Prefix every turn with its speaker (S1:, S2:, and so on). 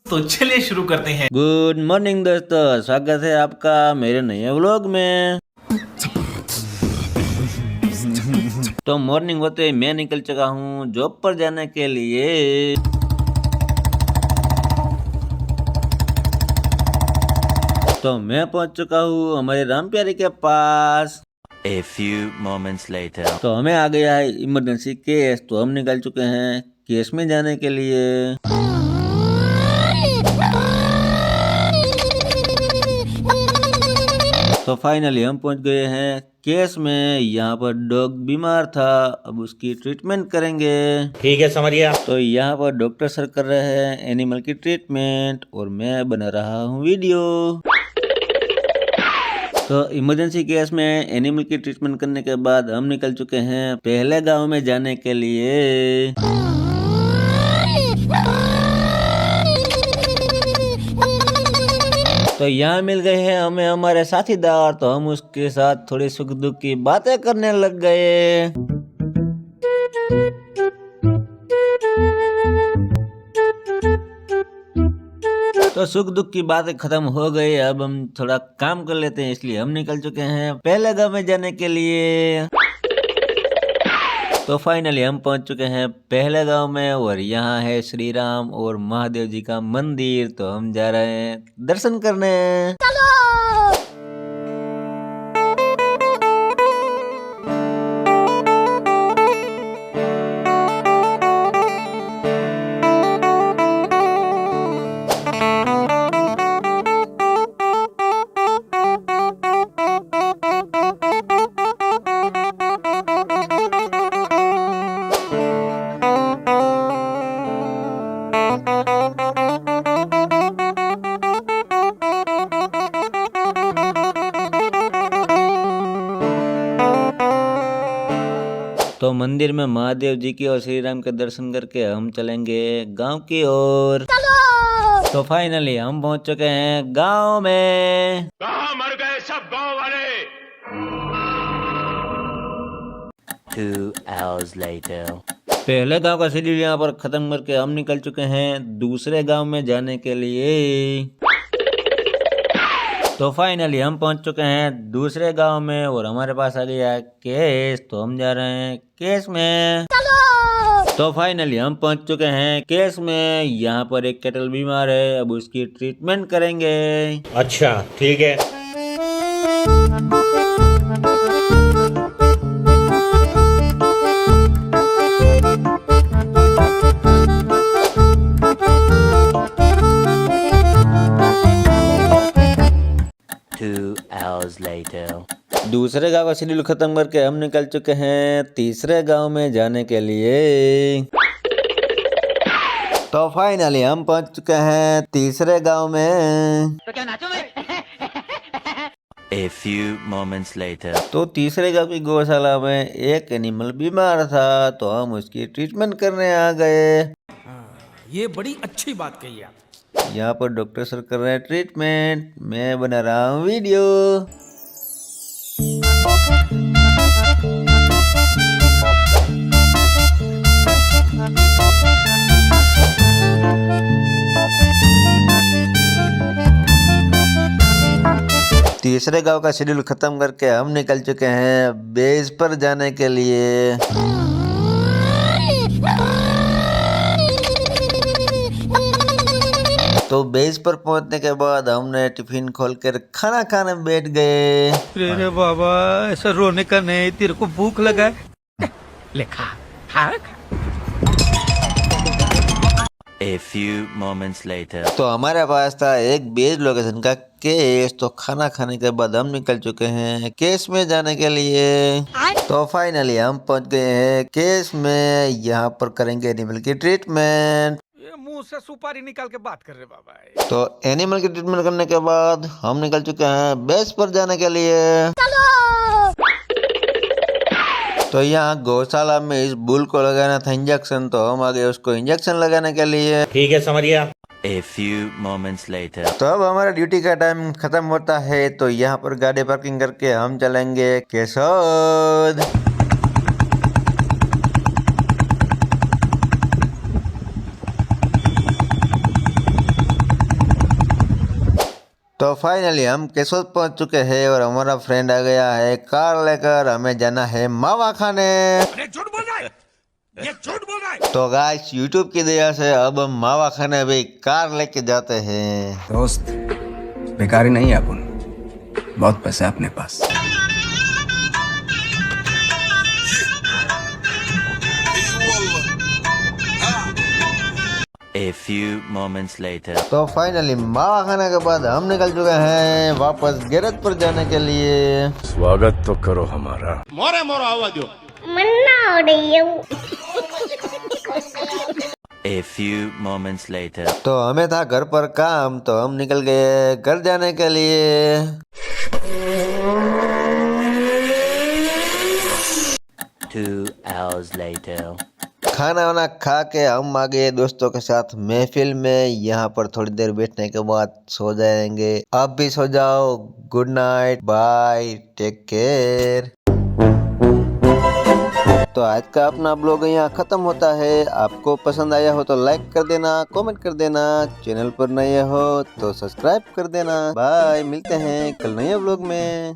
S1: तो चलिए शुरू करते हैं।
S2: गुड मॉर्निंग दोस्तों, स्वागत है आपका मेरे नए व्लॉग में। तो मॉर्निंग होते ही मैं निकल चुका हूँ जॉब पर जाने के लिए। तो मैं पहुंच चुका हूँ हमारे राम प्यारी के पास।
S3: A few moments later.
S2: तो हमें आ गया है इमरजेंसी केस, तो हम निकल चुके हैं केस में जाने के लिए। तो फाइनली हम पहुंच गए हैं केस में। यहाँ पर डॉग बीमार था, अब उसकी ट्रीटमेंट करेंगे।
S4: ठीक है समझिए।
S2: तो यहाँ पर डॉक्टर सर कर रहे हैं एनिमल की ट्रीटमेंट और मैं बना रहा हूँ वीडियो। तो इमरजेंसी केस में एनिमल की ट्रीटमेंट करने के बाद हम निकल चुके हैं पहले गांव में जाने के लिए। तो यहाँ मिल गए हैं हमें हमारे साथीदार, तो हम उसके साथ थोड़ी सुख दुख की बातें करने लग गए। तो सुख दुख की बातें खत्म हो गई, अब हम थोड़ा काम कर लेते हैं, इसलिए हम निकल चुके हैं पहले गांव में जाने के लिए। तो फाइनली हम पहुंच चुके हैं पहले गांव में और यहाँ है श्री राम और महादेव जी का मंदिर। तो हम जा रहे हैं दर्शन करने। तो मंदिर में महादेव जी की और श्री राम के दर्शन करके हम चलेंगे गांव की ओर। तो फाइनली हम पहुंच चुके हैं गांव में।
S4: कहाँ मर गए सब गांव वाले?
S3: 2 hours later.
S2: पहले गांव का शेड्यूल यहाँ पर खत्म करके हम निकल चुके हैं दूसरे गांव में जाने के लिए। तो फाइनली हम पहुंच चुके हैं दूसरे गांव में और हमारे पास आ गया है केस, तो हम जा रहे हैं केस में। तो फाइनली हम पहुंच चुके हैं केस में। यहाँ पर एक कैटल बीमार है, अब उसकी ट्रीटमेंट करेंगे।
S4: अच्छा ठीक है।
S2: दूसरे गांव का शेड्यूल खत्म करके हम निकल चुके हैं तीसरे गांव में जाने के लिए। तो फाइनली हम पहुंच चुके हैं तीसरे गांव में।
S5: तो क्या नाचो मैं?
S3: A few moments later.
S2: तो तीसरे गांव की गौशाला में एक एनिमल बीमार था, तो हम उसकी ट्रीटमेंट करने आ गए।
S1: ये बड़ी अच्छी बात कही आप।
S2: यहाँ पर डॉक्टर सर कर रहे हैं ट्रीटमेंट, मैं बना रहा हूँ वीडियो। तीसरे गांव का शेड्यूल खत्म करके हम निकल चुके हैं बेस पर जाने के लिए। तो बेस पर पहुंचने के बाद हमने टिफिन खोलकर खाना खाने बैठ गए।
S6: अरे बाबा, ऐसा रोने का नहीं, तेरे को भूख लगा है?
S1: ले खा खा खा।
S3: A few moments later.
S2: तो हमारे पास था एक बेस लोकेशन का केस, तो खाना खाने के बाद हम निकल चुके हैं केस में जाने के लिए। तो फाइनली हम पहुंच गए हैं केस में, यहाँ पर करेंगे एनिमल की ट्रीटमेंट।
S6: ये मुंह से सुपारी निकाल के बात कर रहे बाबा।
S2: तो एनिमल की ट्रीटमेंट करने के बाद हम निकल चुके हैं बेस पर जाने के लिए। तो यहाँ गौशाला में इस बुल को लगाना था इंजेक्शन, तो हम आ गए उसको इंजेक्शन लगाने के लिए।
S4: ठीक है समझिए।
S3: A few moments later.
S2: तो अब हमारा ड्यूटी का टाइम खत्म होता है, तो यहाँ पर गाड़ी पार्किंग करके हम चलेंगे केशोद। तो फाइनली हम केशोद पहुंच चुके हैं और हमारा फ्रेंड आ गया है कार लेकर। हमें जाना है मावा खाने। तो गाइस यूट्यूब की दया से अब हम मावा खाने भी कार लेके जाते हैं।
S5: दोस्त बेकारी नहीं है अपन, बहुत पैसा है अपने पास।
S3: A few moments later.
S2: तो फाइनली मावा खाने के बाद हम निकल चुके हैं वापस गैरेज पर जाने के लिए।
S7: स्वागत तो करो हमारा।
S3: A few moments later.
S2: तो हमें था घर पर काम, तो हम निकल गए घर जाने के लिए।
S3: 2 hours later.
S2: खाना वाना खा के हम आ गए दोस्तों के साथ महफिल में। यहाँ पर थोड़ी देर बैठने के बाद सो जाएंगे। आप भी सो जाओ। Good night, bye, take care. तो आज का अपना ब्लॉग यहाँ खत्म होता है। आपको पसंद आया हो तो लाइक कर देना, कमेंट कर देना। चैनल पर नए हो तो सब्सक्राइब कर देना। बाय, मिलते हैं कल नए ब्लॉग में।